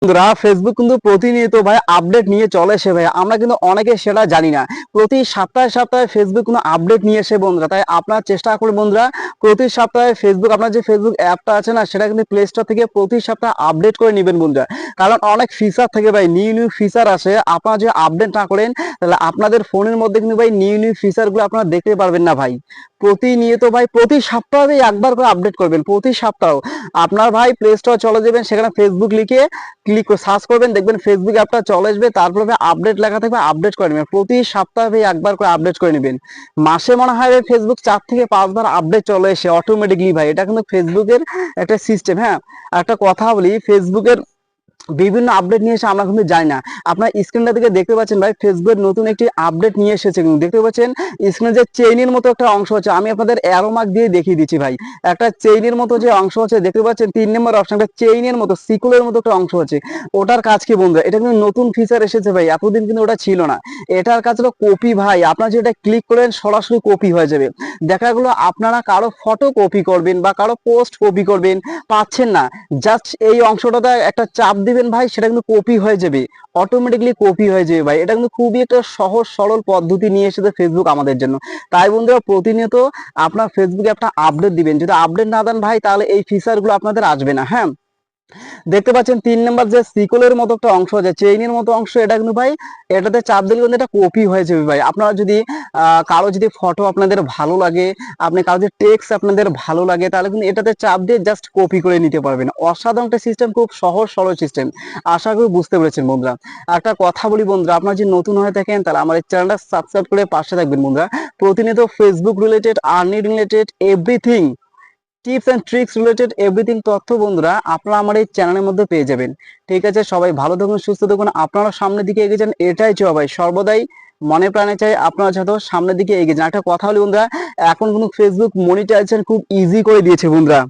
বন্ধুরা ফেসবুক কিন্তু প্রতিনিয়ত ভাই আপডেট নিয়ে চলে এসে ভাই, আমরা কিন্তু অনেকে সেটা জানি না। প্রতি সপ্তাহে সপ্তাহে ফেসবুক কিন্তু আপডেট নিয়ে এসে বন্ধুরা, তাই আপনার চেষ্টা করুন বন্ধুরা প্রতি সপ্তাহে ফেসবুক, আপনার যে ফেসবুক অ্যাপটা আছে না সেটা কিন্তু প্লে স্টোর থেকে প্রতি সপ্তাহে আপডেট করে নেবেন বন্ধুরা। কারণ অনেক ফিচার থেকে ভাই, নিউ নিউ ফিচার আসে, আপনারা যদি আপডেট না করেন তাহলে আপনাদের ফোনের মধ্যে কিন্তু ভাই নিউ নিউ ফিচার গুলো আপনারা দেখতে পারবেন না ভাই। প্রতিনিয়ত ভাই প্রতি সপ্তাহে একবার করে আপডেট করবেন, প্রতি সপ্তাহ আপনার ভাই প্লে স্টোর চলে যাবেন, সেখানে ফেসবুক লিখে ক্লিক করে সার্চ করবেন, দেখবেন ফেসবুক অ্যাপটা চলে আসবে, তারপরে আপডেট লেখা থাকবে, আপডেট করে নেবেন। প্রতি সপ্তাহে একবার করে আপডেট করে নেবেন। মাসে মনে হয় ফেসবুক 4 থেকে 5 বার আপডেট চলে এসে অটোমেটিকলি ভাই, এটা কিন্তু ফেসবুকের একটা সিস্টেম। হ্যাঁ, একটা কথা বলি, ফেসবুকের বিভিন্ন আপডেট নিয়ে এসে আমরা কিন্তু জানি না। আপনার স্ক্রিনটা থেকে দেখতে পাচ্ছেন ভাই ফেসবুকের নতুন একটি আপডেট নিয়ে এসেছে, কিন্তু দেখতে পাচ্ছেন স্ক্রিনে যে চেইনের মতো একটা অংশ আছে, আমি আপনাদের অ্যারো মার্ক দিয়ে দেখিয়ে দিচ্ছি ভাই। একটা চেইনের মতো যে অংশ আছে দেখতে পাচ্ছেন, 3 নম্বর অপশনটা চেইনের মতো সিকুলের মতো একটা অংশ আছে। ওটার কাজ কি বন্ধুরা, এটা কিন্তু নতুন ফিচার এসেছে ভাই, এতদিন কিন্তু ওটা ছিল না। এটার কাজ হলো কপি ভাই, আপনারা যেটা ক্লিক করেন সরাসরি কপি হয়ে যাবে। দেখা গেলো আপনারা কারো ফটো কপি করবেন বা কারো পোস্ট কপি করবেন, পাচ্ছেন না, জাস্ট এই অংশটাতে একটা চাপ দিবেন ভাই, সেটা কিন্তু কপি হয়ে যাবে, অটোমেটিকলি কপি হয়ে যাবে ভাই। এটা কিন্তু খুবই একটা সহজ সরল পদ্ধতি নিয়ে এসেছে ফেসবুক আমাদের জন্য। তাই বন্ধুরা প্রতিনিয়ত আপনার ফেসবুকে একটা আপডেট দিবেন, যদি আপডেট না দেন ভাই তাহলে এই ফিচার গুলো আপনাদের আসবে না। হ্যাঁ, দেখতে পাচ্ছেন 3 নম্বর যে সিকলের মতো একটা অংশ আছে, চেইনের মতো অংশ, এটা কিন্তু ভাই এটাতে চাপ দিলে কিন্তু এটা কপি হয়ে যাবে ভাই। আপনারা যদি কারো যদি ফটো আপনাদের ভালো লাগে, আপনি কারো যদি টেক্সট আপনাদের ভালো লাগে, তাহলে কিন্তু এটাতে চাপ দিয়ে জাস্ট কপি করে নিতে পারবেন। অসাধারণ একটা সিস্টেম, খুব সহজ সরল সিস্টেম। আশা করি বুঝতে পেরেছেন বন্ধুরা। একটা কথা বলি বন্ধুরা, আপনারা যদি নতুন হয়ে থাকেন তাহলে আমার এই চ্যানেলটা সাবস্ক্রাইব করে পাশে থাকবেন বন্ধুরা। প্রতিনিয়ত Facebook related, earning related, everything tips and tricks related everything তথ্য বন্ধুরা আপনারা আমার এই চ্যানেলের মধ্যে পেয়ে যাবেন। ঠিক আছে, সবাই ভালো থাকুন, সুস্থ থাকুন, আপনারা সামনের দিকে এগিয়ে যান, এটাই চাই ভাই, সর্বদাই মনে প্রাণে চাই আপনারা যত সামনের দিকে এগিয়ে যান। একটা কথা বলি বন্ধুরা, এখন কিন্তু ফেসবুক মনিটাইজেশন খুব ইজি করে দিয়েছে বন্ধুরা।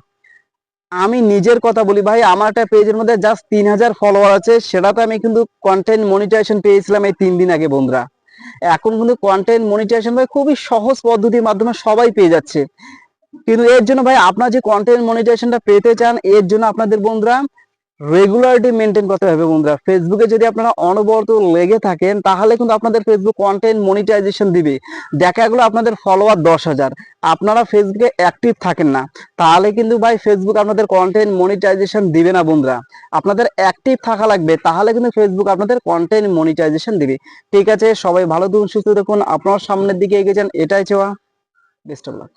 আমি নিজের কথা বলি ভাই, আমার একটা পেজের মধ্যে জাস্ট 3000 ফলোয়ার আছে, সেটাতে আমি কিন্তু কন্টেন্ট মনিটাইজেশন পেয়েছিলাম এই 3 দিন আগে বন্ধুরা। এখন কিন্তু কন্টেন্ট মনিটাইজেশন ভাই খুবই সহজ পদ্ধতির মাধ্যমে সবাই পেয়ে যাচ্ছে। কিন্তু এর জন্য ভাই আপনার যে কন্টেন্ট মনিটাইজেশনটা পেতে চান, এর জন্য আপনাদের বন্ধুরা রেগুলারিটি মেনটেন করতে হবে বন্ধুরা। ফেসবুকে যদি আপনারা অনবরত লেগে থাকেন তাহলে কিন্তু আপনাদের ফেসবুক কন্টেন্ট মনিটাইজেশন দিবে। দেখা গেলো আপনাদের ফলোয়ার 10,000, আপনারা ফেসবুকে অ্যাক্টিভ থাকেন না, তাহলে কিন্তু ভাই ফেসবুক আপনাদের কন্টেন্ট মনিটাইজেশন দিবে না বন্ধুরা। আপনাদের অ্যাক্টিভ থাকা লাগবে, তাহলে কিন্তু ফেসবুক আপনাদের কন্টেন্ট মনিটাইজেশন দিবে। ঠিক আছে, সবাই ভালো থাকুন, সুস্থ থাকুন, আপনার সামনের দিকে এগিয়ে যান, এটাই চাওয়া। Best of luck.